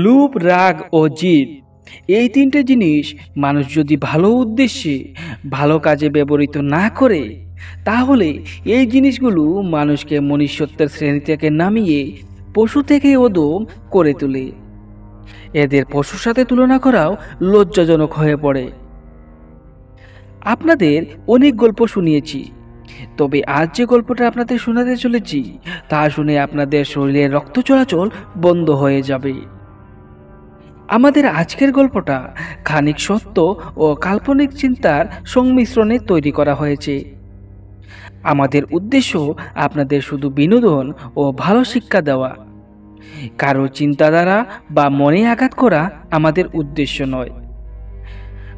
লোভ, রাগ ও জিদ, এই তিনটে জিনিস মানুষ যদি ভালো উদ্দেশ্যে ভালো কাজে ব্যবহৃত না করে, তাহলে এই জিনিসগুলো মানুষকে মনুষ্যত্বের শ্রেণী থেকে নামিয়ে পশু থেকে অধম করে তোলে। এদের পশুর সাথে তুলনা করাও লজ্জাজনক হয়ে পড়ে। আপনাদের অনেক গল্প শুনিয়েছি, তবে আজ যে গল্পটা আপনাদের শোনাতে চলেছি তা শুনে আপনাদের শরীরের রক্ত চলাচল বন্ধ হয়ে যাবে। আমাদের আজকের গল্পটা খানিক সত্য ও কাল্পনিক চিন্তার সংমিশ্রণে তৈরি করা হয়েছে। আমাদের উদ্দেশ্য আপনাদের শুধু বিনোদন ও ভালো শিক্ষা দেওয়া, কারো চিন্তাধারা বা মনে আঘাত করা আমাদের উদ্দেশ্য নয়।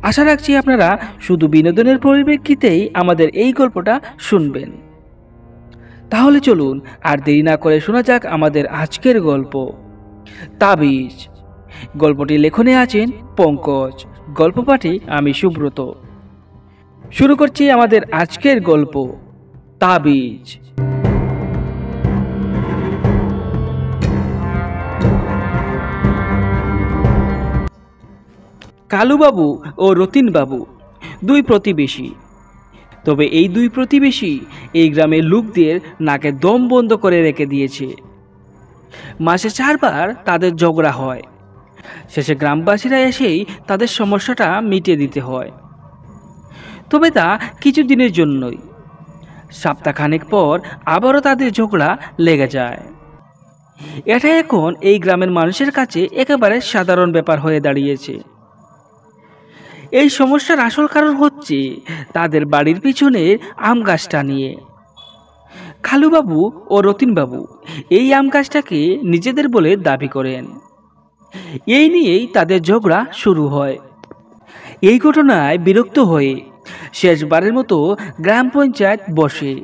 আশা রাখছি আপনারা শুধু বিনোদনের পরিপ্রেক্ষিতেই আমাদের এই গল্পটা শুনবেন। তাহলে চলুন আর দেরি না করে শোনা যাক আমাদের আজকের গল্প, তাবিজ। গল্পটি লেখনে আছেন পঙ্কজ, গল্প পাঠে আমি সুব্রত। শুরু করছি আমাদের আজকের গল্প, তাবিজ। কালুবাবু ও রতিনবাবু দুই প্রতিবেশী। তবে এই দুই প্রতিবেশী এই গ্রামের লোকদের নাকে দম বন্ধ করে রেখে দিয়েছে। মাসে 4 বার তাদের ঝগড়া হয়। শেষে গ্রামবাসীরা এসেই তাদের সমস্যাটা মিটিয়ে দিতে হয়। তবে তা কিছুদিনের জন্যই। সপ্তাহখানেক পর আবারও তাদের ঝগড়া লেগে যায়। এটা এখন এই গ্রামের মানুষের কাছে একেবারে সাধারণ ব্যাপার হয়ে দাঁড়িয়েছে। এই সমস্যার আসল কারণ হচ্ছে তাদের বাড়ির পিছনের আম গাছটা নিয়ে। কালুবাবু ও রতিনবাবু এই আম গাছটাকে নিজেদের বলে দাবি করেন। এই নিয়েই তাদের ঝগড়া শুরু হয়। এই ঘটনায় বিরক্ত হয়ে শেষবারের মতো গ্রাম পঞ্চায়েত বসে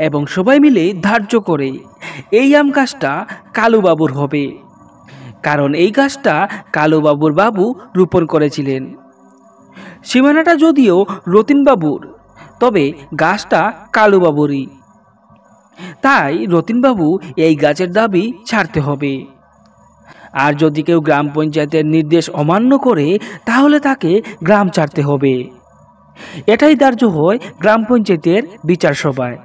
এবং সবাই মিলে ধার্য করে এই আম গাছটা কালুবাবুর হবে, কারণ এই গাছটা কালুবাবুর বাবু রোপণ করেছিলেন। সীমানাটা যদিও রতিনবাবুর, তবে গাছটা কালুবাবুরই। তাই রতিনবাবু এই গাছের দাবি ছাড়তে হবে। আর যদি কেউ গ্রাম পঞ্চায়েতের নির্দেশ অমান্য করে, তাহলে তাকে গ্রাম ছাড়তে হবে। এটাই ধার্য হয় গ্রাম পঞ্চায়েতের বিচার সভায়।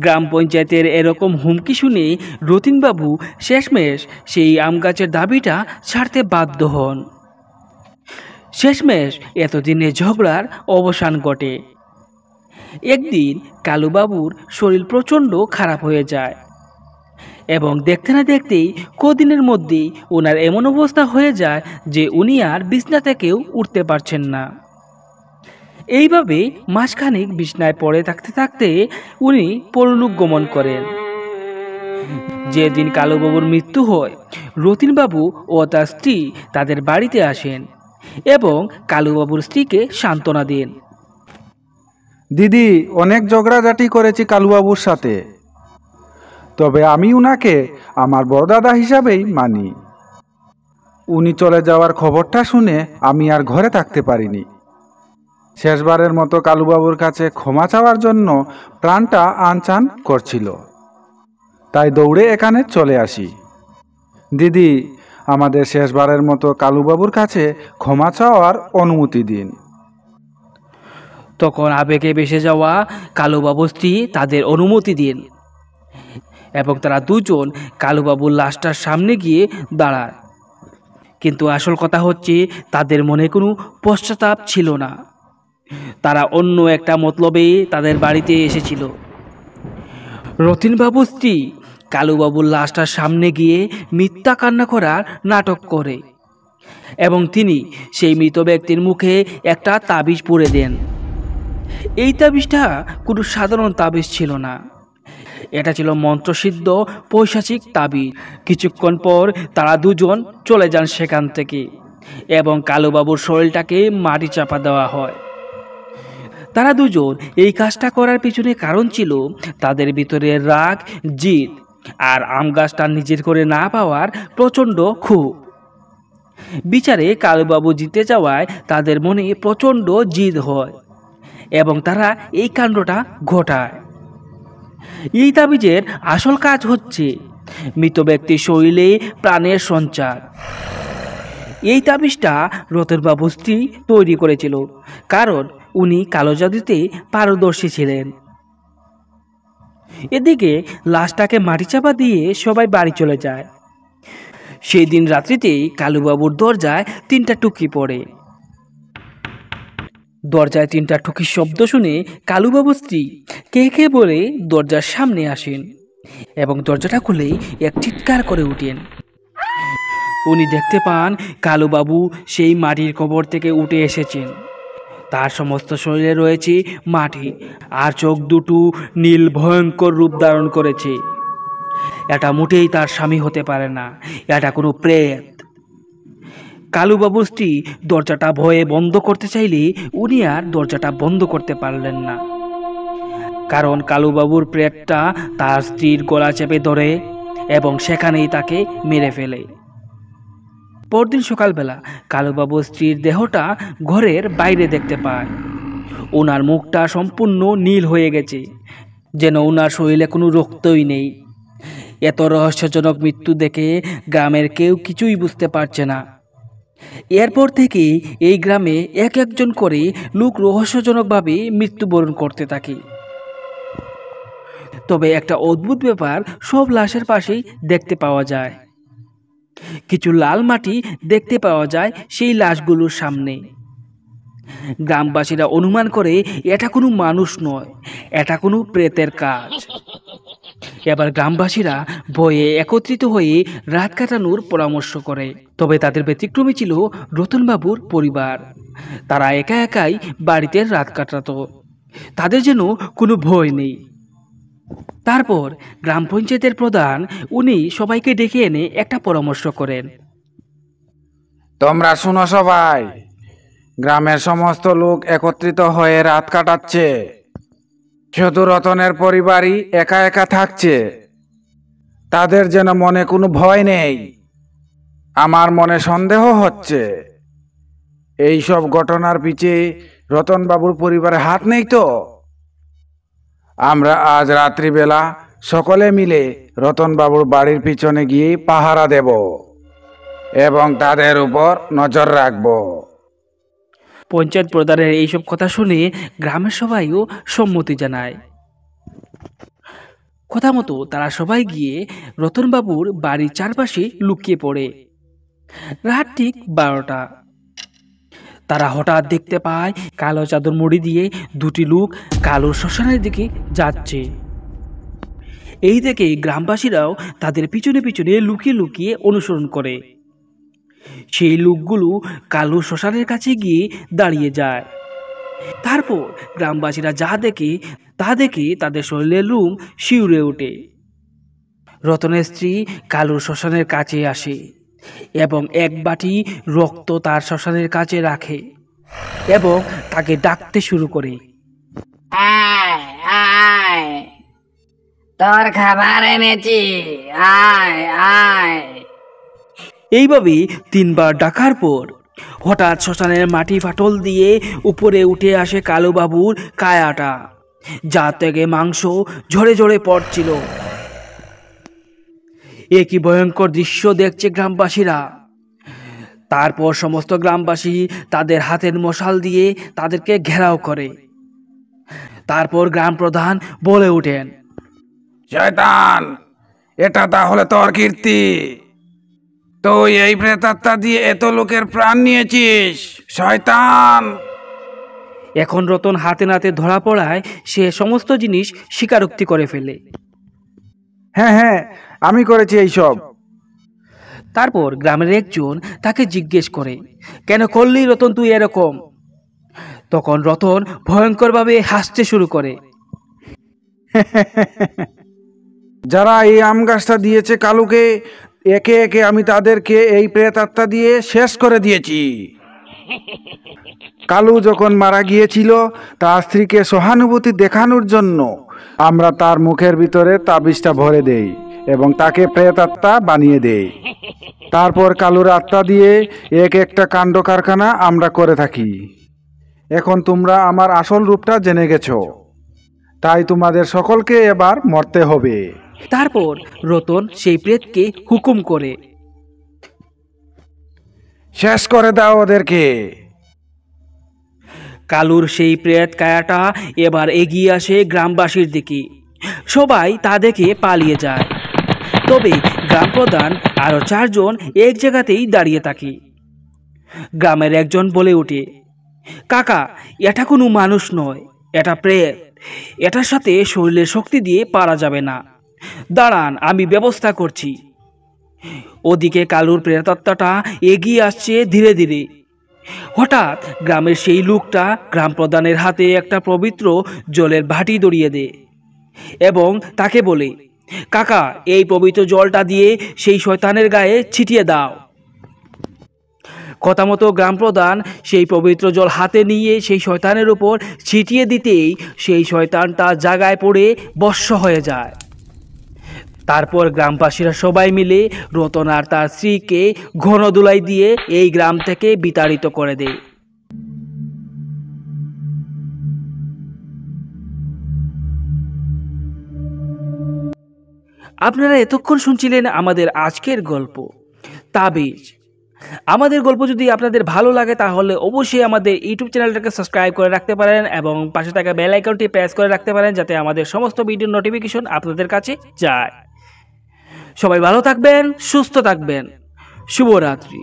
গ্রাম পঞ্চায়েতের এরকম হুমকি শুনে রতিনবাবু শেষমেশ সেই আম গাছের দাবিটা ছাড়তে বাধ্য হন। শেষমেশ এতদিনের ঝগড়ার অবসান ঘটে। একদিন কালুবাবুর শরীর প্রচণ্ড খারাপ হয়ে যায় এবং দেখতে না দেখতেই কদিনের মধ্যেই ওনার এমন অবস্থা হয়ে যায় যে উনি আর বিছনা থেকেও উঠতে পারছেন না। এইভাবে মাসখানেক বিছনায় পড়ে থাকতে থাকতে উনি পরলোক গমন করেন। যেদিন কালুবাবুর মৃত্যু হয়, রতিনবাবু ও তার স্ত্রী তাদের বাড়িতে আসেন এবং কালুবাবুর স্ত্রীকে সান্ত্বনা দেন। দিদি, অনেক ঝগড়াঝাটি করেছি কালুবাবুর সাথে, তবে আমি উনাকে আমার বড়দাদা হিসাবেই মানি। উনি চলে যাওয়ার খবরটা শুনে আমি আর ঘরে থাকতে পারিনি। শেষবারের মতো কালুবাবুর কাছে ক্ষমা চাওয়ার জন্য প্রাণটা আনচান করছিল, তাই দৌড়ে এখানে চলে আসি। দিদি, আমাদের শেষবারের মতো কালুবাবুর কাছে ক্ষমা চাওয়ার অনুমতি দিন। তখন আবেগে ভেসে যাওয়া কালুবাবুর স্ত্রী তাদের অনুমতি দেন এবং তারা দুজন কালুবাবুর লাশটার সামনে গিয়ে দাঁড়ায়। কিন্তু আসল কথা হচ্ছে তাদের মনে কোনো পশ্চাতাপ ছিল না। তারা অন্য একটা মতলবে তাদের বাড়িতে এসেছিল। রতিনবাবুর স্ত্রী কালুবাবুর লাশটার সামনে গিয়ে মিথ্যা কান্না করার নাটক করে এবং তিনি সেই মৃত ব্যক্তির মুখে একটা তাবিজ পুরে দেন। এই তাবিজটা কোনো সাধারণ তাবিজ ছিল না, এটা ছিল মন্ত্রসিদ্ধ পৈশাচিক তাবিজ। কিছুক্ষণ পর তারা দুজন চলে যান সেখান থেকে এবং কালুবাবুর শরীরটাকে মাটি চাপা দেওয়া হয়। তারা দুজন এই কাজটা করার পিছনে কারণ ছিল তাদের ভিতরে রাগ, জিদ আর আম গাছটা নিজের করে না পাওয়ার প্রচণ্ড ক্ষোভ। বিচারে কালুবাবু জিতে যাওয়ায় তাদের মনে প্রচণ্ড জিদ হয় এবং তারা এই কাণ্ডটা ঘটায়। এই তাবিজের আসল কাজ হচ্ছে মৃত ব্যক্তির শরীরে প্রাণের সঞ্চার। এই তাবিজটা রতনবাবুর স্ত্রী তৈরি করেছিল, কারণ উনি কালো জাদুতে পারদর্শী ছিলেন। এদিকে লাশটাকে মাটি চাপা দিয়ে সবাই বাড়ি চলে যায়। সেই দিন রাত্রিতেই কালুবাবুর দরজায় 3টা টুকি পড়ে। দরজায় 3টা টুকির শব্দ শুনে কালুবাবুর স্ত্রী কে কে বলে দরজার সামনে আসেন এবং দরজাটা খুলেই এক চিৎকার করে উঠেন। উনি দেখতে পান কালুবাবু সেই মাটির কবর থেকে উঠে এসেছেন। তার সমস্ত শরীরে রয়েছে মাটি, আর চোখ দুটো নীল ভয়ঙ্কর রূপ ধারণ করেছে। এটা মোটেই তার স্বামী হতে পারে না, এটা কোনো প্রেত। কালুবাবুর স্ত্রী দরজাটা ভয়ে বন্ধ করতে চাইলে উনি আর দরজাটা বন্ধ করতে পারলেন না, কারণ কালুবাবুর প্রেতটা তার স্ত্রীর গলা চেপে ধরে এবং সেখানেই তাকে মেরে ফেলে। পরদিন সকালবেলা কালুবাবুর স্ত্রীর দেহটা ঘরের বাইরে দেখতে পায়। ওনার মুখটা সম্পূর্ণ নীল হয়ে গেছে, যেন ওনার শরীরে কোনো রক্তই নেই। এত রহস্যজনক মৃত্যু দেখে গ্রামের কেউ কিছুই বুঝতে পারছে না। এরপর থেকে এই গ্রামে এক একজন করে লোক রহস্যজনকভাবে মৃত্যুবরণ করতে থাকে। তবে একটা অদ্ভুত ব্যাপার সব লাশের পাশেই দেখতে পাওয়া যায়। কিছু লাল মাটি দেখতে পাওয়া যায় সেই লাশগুলোর সামনে। গ্রামবাসীরা অনুমান করে এটা কোনো মানুষ নয়, এটা কোনো প্রেতের কাজ। এবার গ্রামবাসীরা ভয়ে একত্রিত হয়ে রাত কাটানোর পরামর্শ করে। তবে তাদের ব্যতিক্রমী ছিল রতনবাবুর পরিবার। তারা একা একাই বাড়িতে রাত কাটাতো, তাদের যেন কোনো ভয় নেই। তারপর গ্রাম পঞ্চায়েতের প্রধান উনি সবাইকে ডেকে এনে একটা পরামর্শ করেন। তোমরা শুনো সবাই, গ্রামের সমস্ত লোক একত্রিত হয়ে রাত কাটাচ্ছে, শুধু রতনের পরিবারই একা একা থাকছে। তাদের যেন মনে কোনো ভয় নেই। আমার মনে সন্দেহ হচ্ছে এই সব ঘটনার পিছে রতনবাবুর পরিবারের হাত নেই তো? আমরা আজ রাত্রিবেলা সকলে মিলে রতনবাবুর বাড়ির পিছনে গিয়ে পাহারা দেব এবং তাদের উপর নজর রাখব। পঞ্চায়েত প্রধানের এইসব কথা শুনে গ্রামের সবাইও সম্মতি জানায়। কথা মতো তারা সবাই গিয়ে রতনবাবুর বাড়ির চারপাশে লুকিয়ে পড়ে। রাত ঠিক 12টা। তারা হঠাৎ দেখতে পায় কালো চাদর মুড়ি দিয়ে 2টি লোক কালো শ্মশানের দিকে যাচ্ছে। এই দেখে গ্রামবাসীরাও তাদের পিছনে পিছনে লুকিয়ে লুকিয়ে অনুসরণ করে। সেই লোকগুলো কালো শ্মশানের কাছে গিয়ে দাঁড়িয়ে যায়। তারপর গ্রামবাসীরা যা দেখে তা দেখে তাদের শরীরের লোম শিউরে ওঠে। রতনের স্ত্রী কালো শ্মশানের কাছে আসে এবং এক বাটি রক্ত তার শ্মশানের কাছে রাখে এবং তাকে ডাকতে শুরু করে, আয় আয়, তোর খাবার এনেছি, আয় আয়। এইভাবে 3বার ডাকার পর হঠাৎ শ্মশানের মাটি ফাটল দিয়ে উপরে উঠে আসে কালুবাবুর কায়াটা, যা থেকে মাংস ঝরে ঝরে পড়ছিল। একই ভয়ঙ্কর দৃশ্য দেখছে গ্রামবাসীরা। তারপর সমস্ত গ্রামবাসী তাদের হাতের মশাল দিয়ে তাদেরকে ঘেরাও করে। তারপর গ্রাম প্রধান বলে ওঠেন, শয়তান, এটা তাহলে তোর কীর্তি? তুই এই প্রেতাত্মা দিয়ে এত লোকের প্রাণ নিয়েছিস, শয়তান! এখন রতন হাতে নাতে ধরা পড়ায় সে সমস্ত জিনিস স্বীকারোক্তি করে ফেলে। হ্যাঁ হ্যাঁ, আমি করেছি এইসব। তারপর গ্রামের একজন তাকে জিজ্ঞেস করে, কেন করলি রতন তুই এরকম? তখন রতন ভয়ঙ্করভাবে হাসতে শুরু করে। যারা এই আম গাছটা দিয়েছে কালুকে, একে একে আমি তাদেরকে এই প্রেতাত্মা দিয়ে শেষ করে দিয়েছি। কালু যখন মারা গিয়েছিল তার স্ত্রীকে সহানুভূতি দেখানোর জন্য আমরা তার মুখের ভিতরে তাবিজটা ভরে দেই এবং তাকে প্রেতাত্মা বানিয়ে দেই। তারপর কালুর আত্মা দিয়ে এক একটা কাণ্ড কারখানা আমরা করে থাকি। এখন তোমরা আমার আসল রূপটা জেনে গেছো, তাই তোমাদের সকলকে এবার মরতে হবে। তারপর রতন সেই প্রেতকে হুকুম করে, শেষ করে দাও ওদেরকে। কালুর সেই প্রেত কায়াটা এবার এগিয়ে আসে গ্রামবাসীর দিকে। সবাই তা দেখে পালিয়ে যায়। তবে গ্রাম প্রধান আরো 4 জন এক জায়গাতেই দাঁড়িয়ে থাকে। গ্রামের একজন বলে ওঠে, কাকা, এটা কোনো মানুষ নয়, এটা প্রেত। এটার সাথে শরীরের শক্তি দিয়ে পারা যাবে না। দাঁড়ান, আমি ব্যবস্থা করছি। ওদিকে কালুর প্রেতাত্মাটা এগিয়ে আসছে ধীরে ধীরে। হঠাৎ গ্রামের সেই লোকটা গ্রাম প্রধানের হাতে একটা পবিত্র জলের বাটি ধরিয়ে দেয় এবং তাকে বলে, কাকা, এই পবিত্র জলটা দিয়ে সেই শয়তানের গায়ে ছিটিয়ে দাও। কথা মতো গ্রাম প্রধান সেই পবিত্র জল হাতে নিয়ে সেই শয়তানের উপর ছিটিয়ে দিতেই সেই শয়তানটা জায়গায় পড়ে ভস্ম হয়ে যায়। তারপর গ্রামবাসীরা সবাই মিলে রতন আর তার স্ত্রীকে ঘন ধুলাই দিয়ে এই গ্রাম থেকে বিতাড়িত করে দেয়। আপনারা এতক্ষণ শুনছিলেন আমাদের আজকের গল্প তাবিজ। আমাদের গল্প যদি আপনাদের ভালো লাগে তাহলে অবশ্যই আমাদের ইউটিউব চ্যানেলটাকে সাবস্ক্রাইব করে রাখতে পারেন এবং পাশে থাকা বেল আইকনটি প্রেস করে রাখতে পারেন যাতে আমাদের সমস্ত ভিডিওর নোটিফিকেশন আপনাদের কাছে যায়। সবাই ভালো থাকবেন, সুস্থ থাকবেন। শুভরাত্রি।